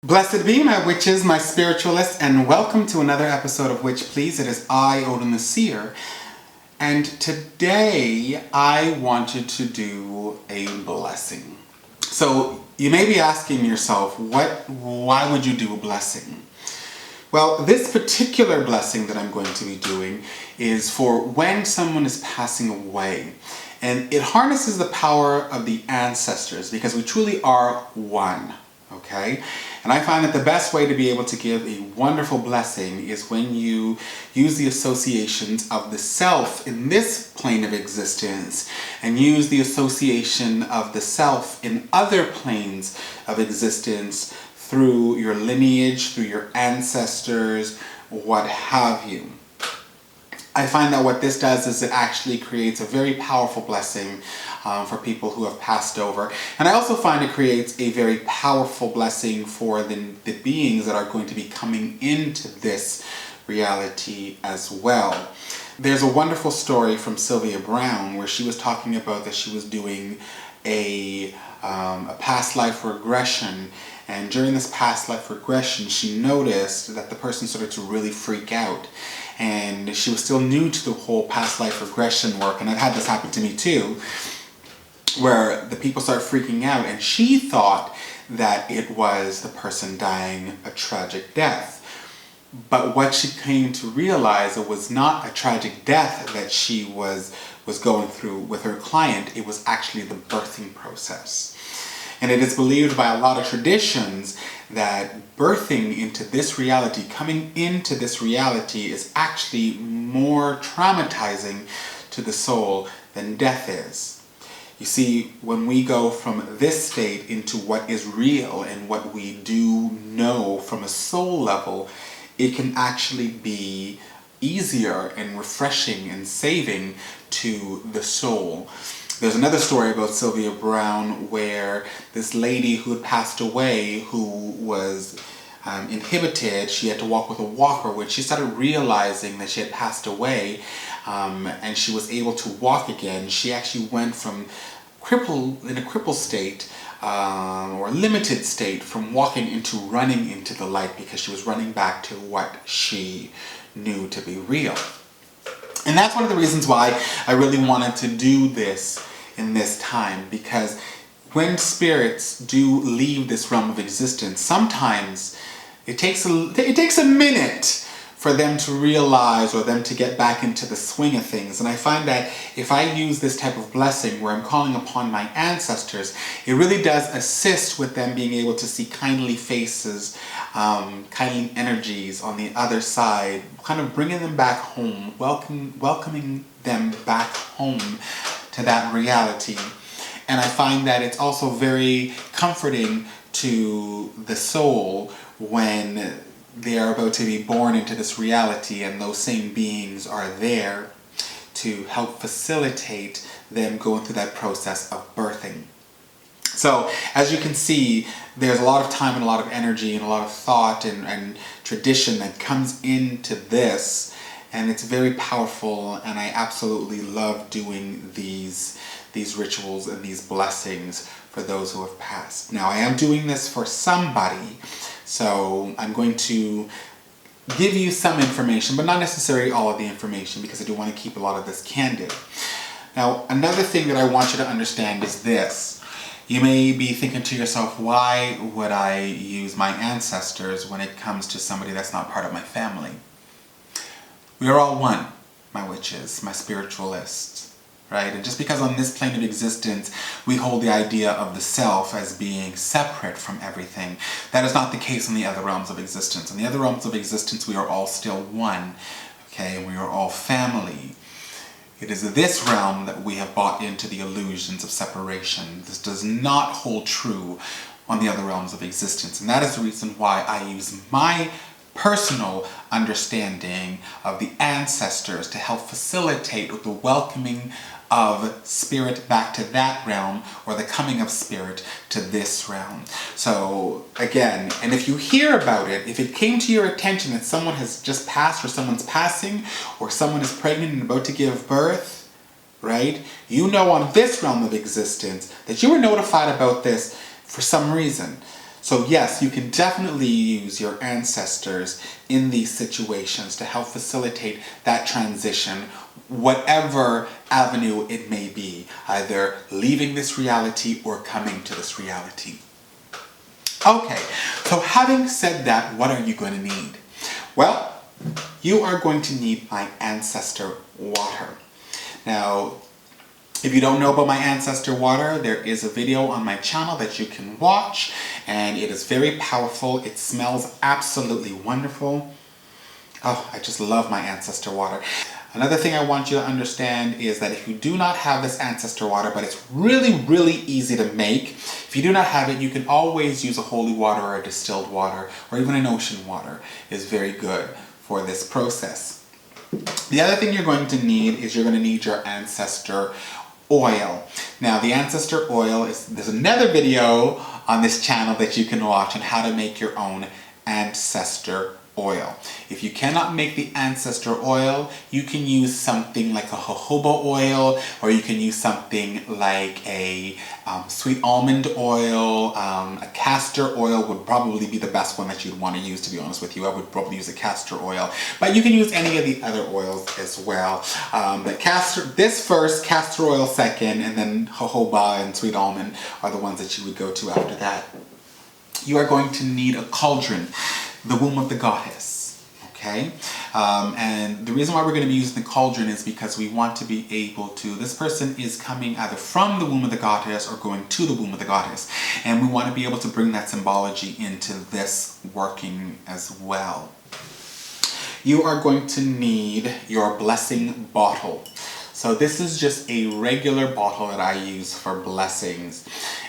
Blessed be my witches, my spiritualists, and welcome to another episode of Witch Please. It is I, Odin the Seer, and today I wanted to do a blessing. So you may be asking yourself, why would you do a blessing? Well, this particular blessing that I'm going to be doing is for when someone is passing away. And it harnesses the power of the ancestors because we truly are one, okay? And I find that the best way to be able to give a wonderful blessing is when you use the associations of the self in this plane of existence and use the association of the self in other planes of existence through your lineage, through your ancestors, what have you. I find that what this does is it actually creates a very powerful blessing for people who have passed over. And I also find it creates a very powerful blessing for the beings that are going to be coming into this reality as well. There's a wonderful story from Sylvia Browne where she was talking about that she was doing a past life regression, and during this past life regression she noticed that the person started to really freak out, and she was still new to the whole past life regression work, and I've had this happen to me too, where the people start freaking out and she thought that it was the person dying a tragic death. But what she came to realize, it was not a tragic death that she was going through with her client, it was actually the birthing process. And it is believed by a lot of traditions that birthing into this reality, coming into this reality, is actually more traumatizing to the soul than death is. You see, when we go from this state into what is real and what we do know from a soul level, it can actually be easier and refreshing and saving to the soul. There's another story about Sylvia Browne where this lady who had passed away, who was inhibited, she had to walk with a walker. When she started realizing that she had passed away and she was able to walk again, she actually went from in a crippled state or limited state, from walking into running into the light, because she was running back to what she knew to be real. And that's one of the reasons why I really wanted to do this in this time, because when spirits do leave this realm of existence, sometimes it takes a minute for them to realize, or them to get back into the swing of things. And I find that if I use this type of blessing where I'm calling upon my ancestors, it really does assist with them being able to see kindly faces, kindly energies on the other side, kind of bringing them back home, welcoming them back home to that reality. And I find that it's also very comforting to the soul when they are about to be born into this reality and those same beings are there to help facilitate them going through that process of birthing. So as you can see, there's a lot of time and a lot of energy and a lot of thought and tradition that comes into this, and it's very powerful, and I absolutely love doing these rituals and these blessings for those who have passed. Now, I am doing this for somebody, so I'm going to give you some information, but not necessarily all of the information, because I do want to keep a lot of this candid. Now, another thing that I want you to understand is this. You may be thinking to yourself, why would I use my ancestors when it comes to somebody that's not part of my family? We are all one, my witches, my spiritualists, right? And just because on this plane of existence we hold the idea of the self as being separate from everything, that is not the case in the other realms of existence. In the other realms of existence we are all still one, okay? And we are all family. It is this realm that we have bought into the illusions of separation. This does not hold true on the other realms of existence. And that is the reason why I use my personal understanding of the ancestors to help facilitate with the welcoming of spirit back to that realm, or the coming of spirit to this realm. So again, and if you hear about it, if it came to your attention that someone has just passed, or someone's passing, or someone is pregnant and about to give birth, right? You know on this realm of existence that you were notified about this for some reason. So yes, you can definitely use your ancestors in these situations to help facilitate that transition, whatever avenue it may be, either leaving this reality or coming to this reality. Okay, so having said that, what are you going to need? Well, you are going to need my ancestor water. Now, if you don't know about my ancestor water, there is a video on my channel that you can watch, and it is very powerful. It smells absolutely wonderful. Oh, I just love my ancestor water. Another thing I want you to understand is that if you do not have this ancestor water, but it's really, really easy to make, if you do not have it, you can always use a holy water or a distilled water, or even an ocean water is very good for this process. The other thing you're going to need is you're going to need your ancestor oil. Now, the ancestor oil there's another video on this channel that you can watch on how to make your own ancestor oil. If you cannot make the ancestor oil, you can use something like a jojoba oil, or you can use something like a sweet almond oil. A castor oil would probably be the best one that you'd want to use, to be honest with you. I would probably use a castor oil, but you can use any of the other oils as well. But this first, castor oil second, and then jojoba and sweet almond are the ones that you would go to after that. You are going to need a cauldron, the womb of the goddess, okay? And the reason why we're going to be using the cauldron is because we want to be able to, this person is coming either from the womb of the goddess or going to the womb of the goddess. And we want to be able to bring that symbology into this working as well. You are going to need your blessing bottle. So this is just a regular bottle that I use for blessings.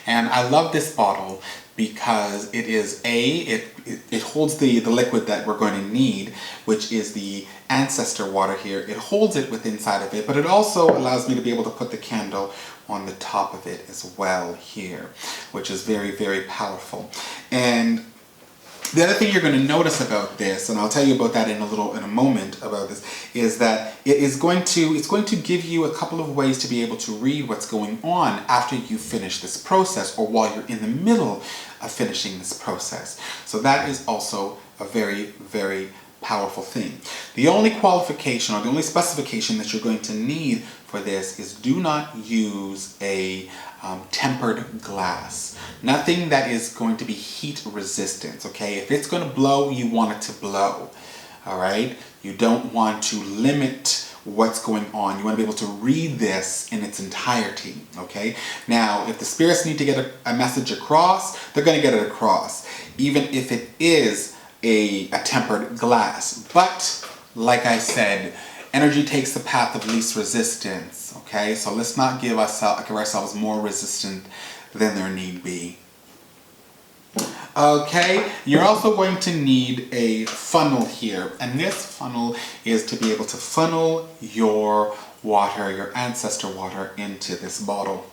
And I love this bottle because it holds the liquid that we're going to need, which is the ancestor water here. It holds it within inside of it, but it also allows me to be able to put the candle on the top of it as well here, which is very, very powerful. And the other thing you're going to notice about this, and I'll tell you about that in a moment about this, is that it's going to give you a couple of ways to be able to read what's going on after you finish this process, or while you're in the middle of finishing this process. So that is also a very, very powerful thing. The only qualification or the only specification that you're going to need for this is do not use a tempered glass. Nothing that is going to be heat resistant, okay? If it's going to blow, you want it to blow, all right? You don't want to limit what's going on. You want to be able to read this in its entirety, okay? Now, if the spirits need to get a message across, they're going to get it across, even if it is a tempered glass. But, like I said, energy takes the path of least resistance, okay? So let's not give ourselves more resistant than there need be. Okay, you're also going to need a funnel here, and this funnel is to be able to funnel your water, your ancestor water, into this bottle.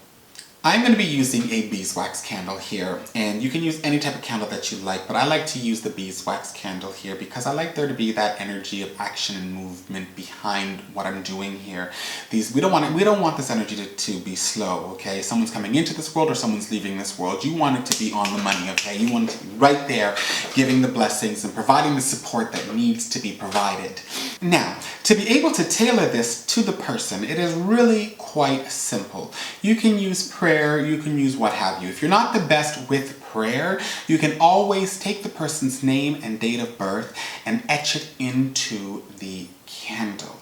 I'm going to be using a beeswax candle here, and you can use any type of candle that you like, but I like to use the beeswax candle here because I like there to be that energy of action and movement behind what I'm doing here. We don't want this energy to be slow, okay? Someone's coming into this world or someone's leaving this world. You want it to be on the money, okay? You want it to be right there, giving the blessings and providing the support that needs to be provided. Now, to be able to tailor this to the person, it is really quite simple. You can use prayer, you can use what have you. If you're not the best with prayer, you can always take the person's name and date of birth and etch it into the candle.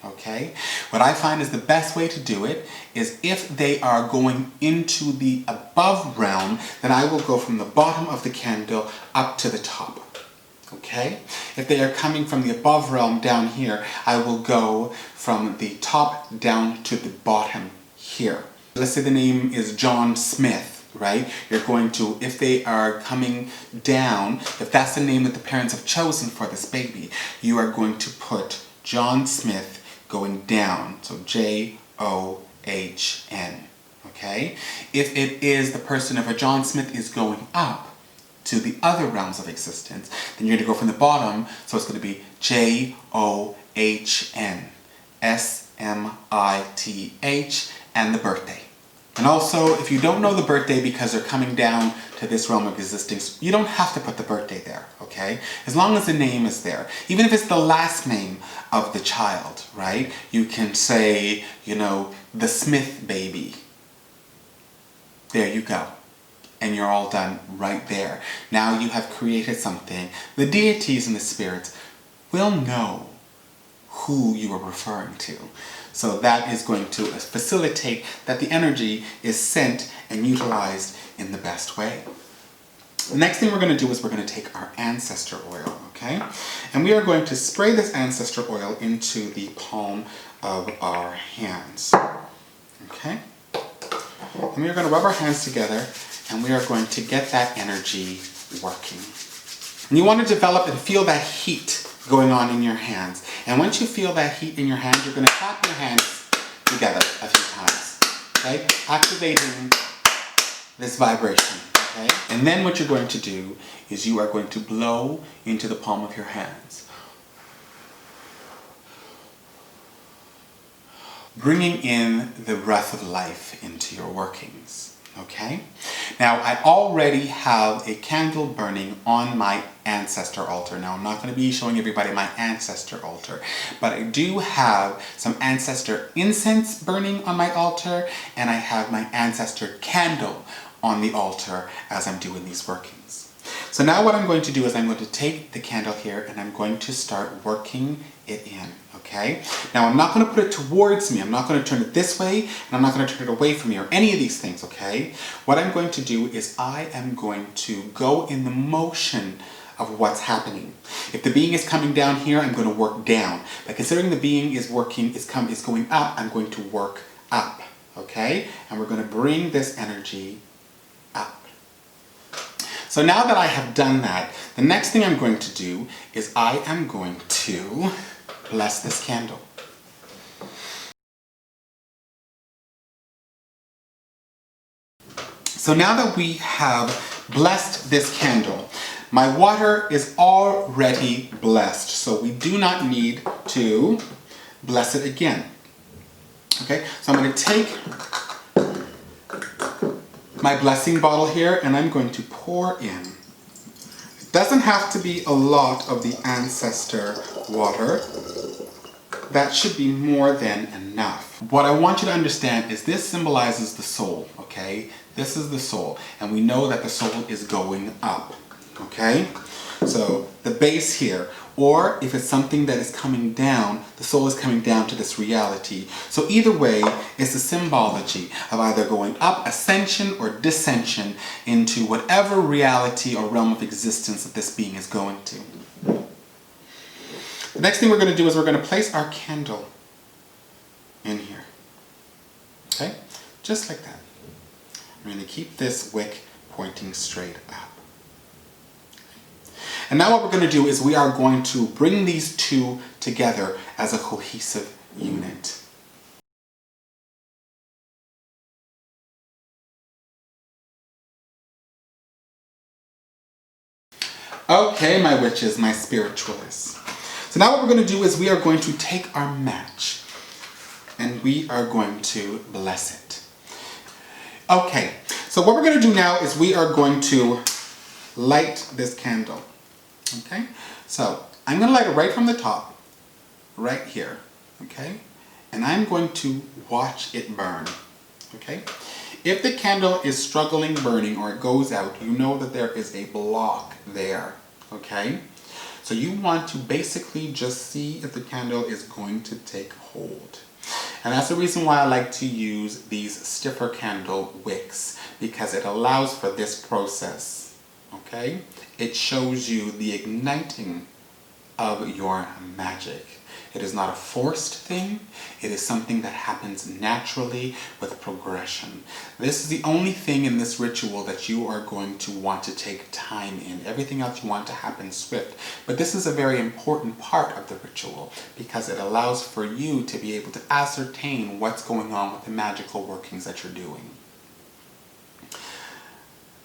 Okay? What I find is the best way to do it is if they are going into the above realm, then I will go from the bottom of the candle up to the top. Okay? If they are coming from the above realm down here, I will go from the top down to the bottom here. Let's say the name is John Smith, right? You're going to, if they are coming down, if that's the name that the parents have chosen for this baby, you are going to put John Smith going down. So J-O-H-N, okay? If it is the person, if a John Smith is going up to the other realms of existence, then you're going to go from the bottom, so it's going to be J-O-H-N, S-M-I-T-H, and the birthday. And also, if you don't know the birthday because they're coming down to this realm of existence, you don't have to put the birthday there, okay? As long as the name is there. Even if it's the last name of the child, right? You can say, you know, the Smith baby. There you go. And you're all done right there. Now you have created something. The deities and the spirits will know who you are referring to. So that is going to facilitate that the energy is sent and utilized in the best way. The next thing we're going to do is we're going to take our ancestor oil, okay? And we are going to spray this ancestor oil into the palm of our hands, okay? And we are going to rub our hands together and we are going to get that energy working. And you want to develop and feel that heat going on in your hands. And once you feel that heat in your hands, you're going to clap your hands together a few times, okay? Activating this vibration, okay? And then what you're going to do is you are going to blow into the palm of your hands, bringing in the breath of life into your workings. Okay? Now, I already have a candle burning on my ancestor altar. Now, I'm not going to be showing everybody my ancestor altar, but I do have some ancestor incense burning on my altar, and I have my ancestor candle on the altar as I'm doing these workings. So now what I'm going to do is I'm going to take the candle here and I'm going to start working it in, okay? Now I'm not going to put it towards me, I'm not going to turn it this way, and I'm not going to turn it away from me or any of these things, okay? What I'm going to do is I am going to go in the motion of what's happening. If the being is coming down here, I'm going to work down. But considering the being is going up, I'm going to work up, okay? And we're going to bring this energy up. So now that I have done that, the next thing I'm going to do is I am going to bless this candle. So now that we have blessed this candle, my water is already blessed, so we do not need to bless it again. Okay, so I'm going to take my blessing bottle here and I'm going to pour in. It doesn't have to be a lot of the ancestor water. That should be more than enough. What I want you to understand is this symbolizes the soul, okay? This is the soul, and we know that the soul is going up, okay? So the base here, or if it's something that is coming down, the soul is coming down to this reality. So either way, it's the symbology of either going up, ascension, or descension into whatever reality or realm of existence that this being is going to. The next thing we're going to do is we're going to place our candle in here. Okay? Just like that. I'm going to keep this wick pointing straight up. And now what we're going to do is we are going to bring these two together as a cohesive unit. Okay, my witches, my spiritualists. So now what we're going to do is we are going to take our match and we are going to bless it. Okay, so what we're going to do now is we are going to light this candle. Okay, so I'm going to light it right from the top, right here, okay? And I'm going to watch it burn, okay? If the candle is struggling burning or it goes out, you know that there is a block there, okay? So you want to basically just see if the candle is going to take hold. And that's the reason why I like to use these stiffer candle wicks, because it allows for this process, okay? It shows you the igniting of your magic. It is not a forced thing. It is something that happens naturally with progression. This is the only thing in this ritual that you are going to want to take time in. Everything else you want to happen swift. But this is a very important part of the ritual because it allows for you to be able to ascertain what's going on with the magical workings that you're doing.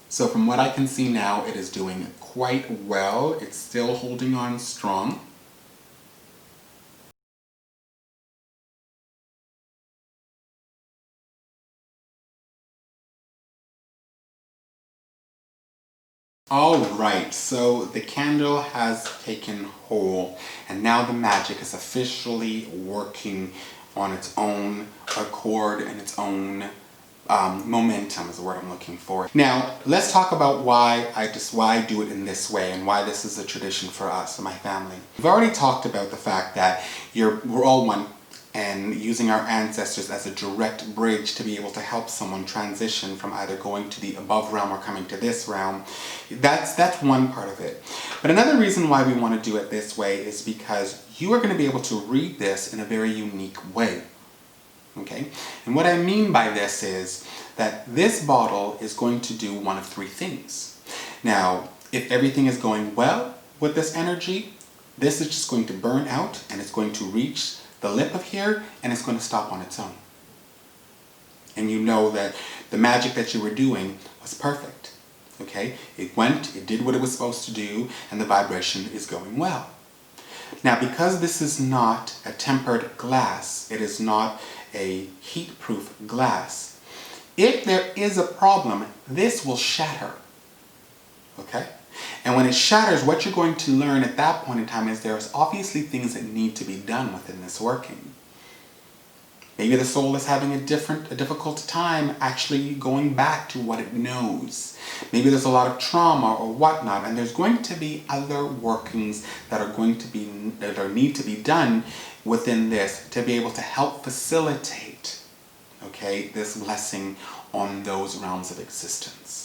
So from what I can see now, it is doing quite well. It's still holding on strong. All right, so the candle has taken hold, and now the magic is officially working on its own accord and its own momentum is the word I'm looking for. Now, let's talk about why I do it in this way and why this is a tradition for us and my family. We've already talked about the fact that we're all one, and using our ancestors as a direct bridge to be able to help someone transition from either going to the above realm or coming to this realm. That's one part of it. But another reason why we want to do it this way is because you are going to be able to read this in a very unique way. Okay? And what I mean by this is that this bottle is going to do one of three things. Now, if everything is going well with this energy, this is just going to burn out and it's going to reach the lip of here and it's going to stop on its own. And you know that the magic that you were doing was perfect. Okay? It went, it did what it was supposed to do, and the vibration is going well. Now, because this is not a tempered glass, it is not a heat-proof glass, if there is a problem, this will shatter. Okay? And when it shatters, what you're going to learn at that point in time is there's obviously things that need to be done within this working. Maybe the soul is having a difficult time actually going back to what it knows. Maybe there's a lot of trauma or whatnot, and there's going to be other workings that need to be done within this to be able to help facilitate, okay, this blessing on those realms of existence.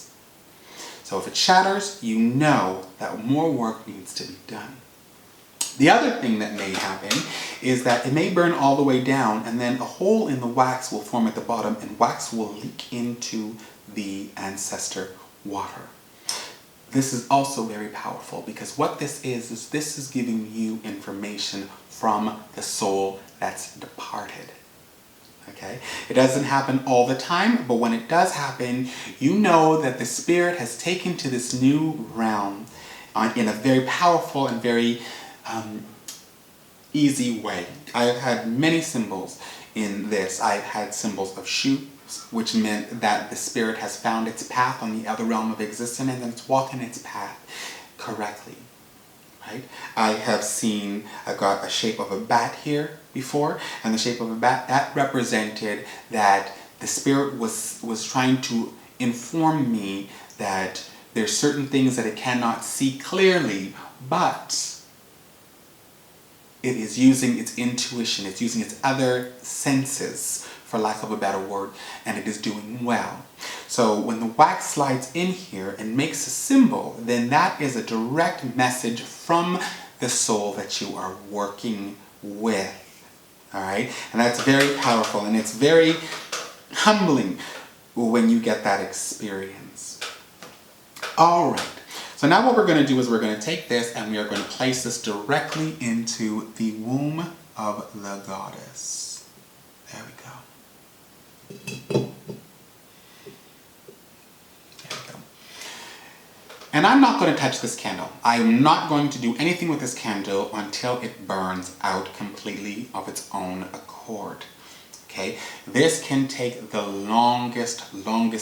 So if it shatters, you know that more work needs to be done. The other thing that may happen is that it may burn all the way down and then a hole in the wax will form at the bottom and wax will leak into the ancestor water. This is also very powerful because what this is this is giving you information from the soul that's departed. Okay? It doesn't happen all the time, but when it does happen, you know that the spirit has taken to this new realm in a very powerful and very easy way. I've had many symbols in this. I've had symbols of shoots, which meant that the spirit has found its path on the other realm of existence and then it's walking its path correctly. Right? I got a shape of a bat here before, and the shape of a bat, that represented that the spirit was trying to inform me that there's certain things that it cannot see clearly, but it is using its intuition, it's using its other senses, for lack of a better word, and it is doing well. So when the wax slides in here and makes a symbol, then that is a direct message from the soul that you are working with. All right? And that's very powerful, and it's very humbling when you get that experience. All right. So now what we're going to do is we're going to take this and we are going to place this directly into the womb of the goddess. There we go. There we go. And I'm not going to touch this candle. I am not going to do anything with this candle until it burns out completely of its own accord. Okay, this can take the longest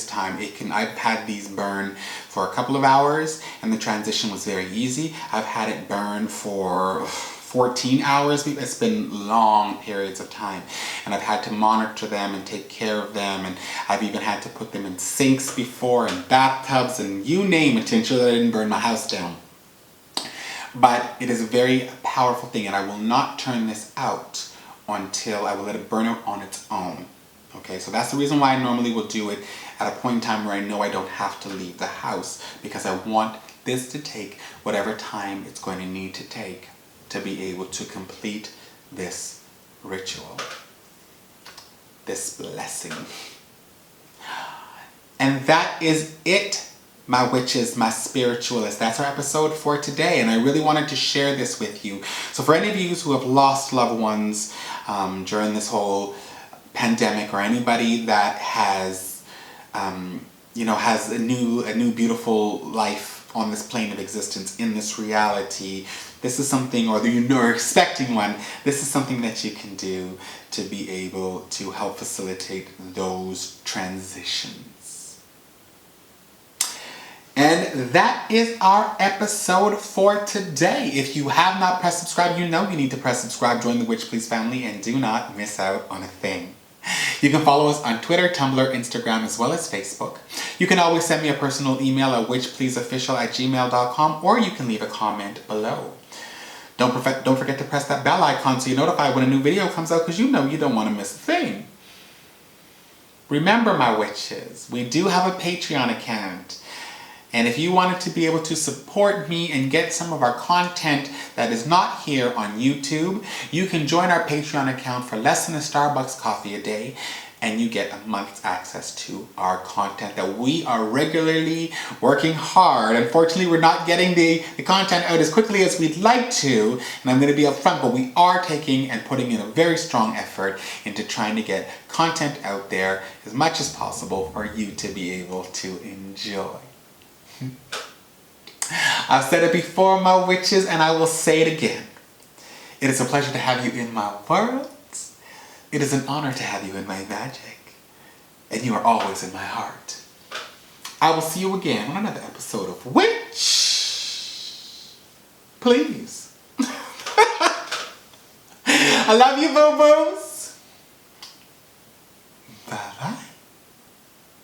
time. I've had these burn for a couple of hours and the transition was very easy. I've had it burn for 14 hours. It's been long periods of time. And I've had to monitor them and take care of them. And I've even had to put them in sinks before and bathtubs and you name it to ensure that I didn't burn my house down. But it is a very powerful thing and I will not turn this out until I will let it burn out on its own. Okay, so that's the reason why I normally will do it at a point in time where I know I don't have to leave the house, because I want this to take whatever time it's going to need to take to be able to complete this ritual, this blessing. And that is it, my witches, my spiritualists. That's our episode for today, and I really wanted to share this with you. So for any of you who have lost loved ones during this whole pandemic, or anybody that has, has a new beautiful life on this plane of existence in this reality, this is something, or you're expecting one, this is something that you can do to be able to help facilitate those transitions. And that is our episode for today. If you have not pressed subscribe, you know you need to press subscribe, join the Witch Please family, and do not miss out on a thing. You can follow us on Twitter, Tumblr, Instagram, as well as Facebook. You can always send me a personal email at witchpleaseofficial@gmail.com, or you can leave a comment below. Don't forget to press that bell icon so you're notified when a new video comes out, because you know you don't want to miss a thing. Remember, my witches, we do have a Patreon account. And if you wanted to be able to support me and get some of our content that is not here on YouTube, you can join our Patreon account for less than a Starbucks coffee a day, and you get a month's access to our content that we are regularly working hard. Unfortunately, we're not getting the content out as quickly as we'd like to, and I'm going to be upfront, but we are taking and putting in a very strong effort into trying to get content out there as much as possible for you to be able to enjoy. I've said it before, my witches, and I will say it again. It is a pleasure to have you in my world. It is an honor to have you in my magic. And you are always in my heart. I will see you again on another episode of Witch Please. I love you, boo-boos.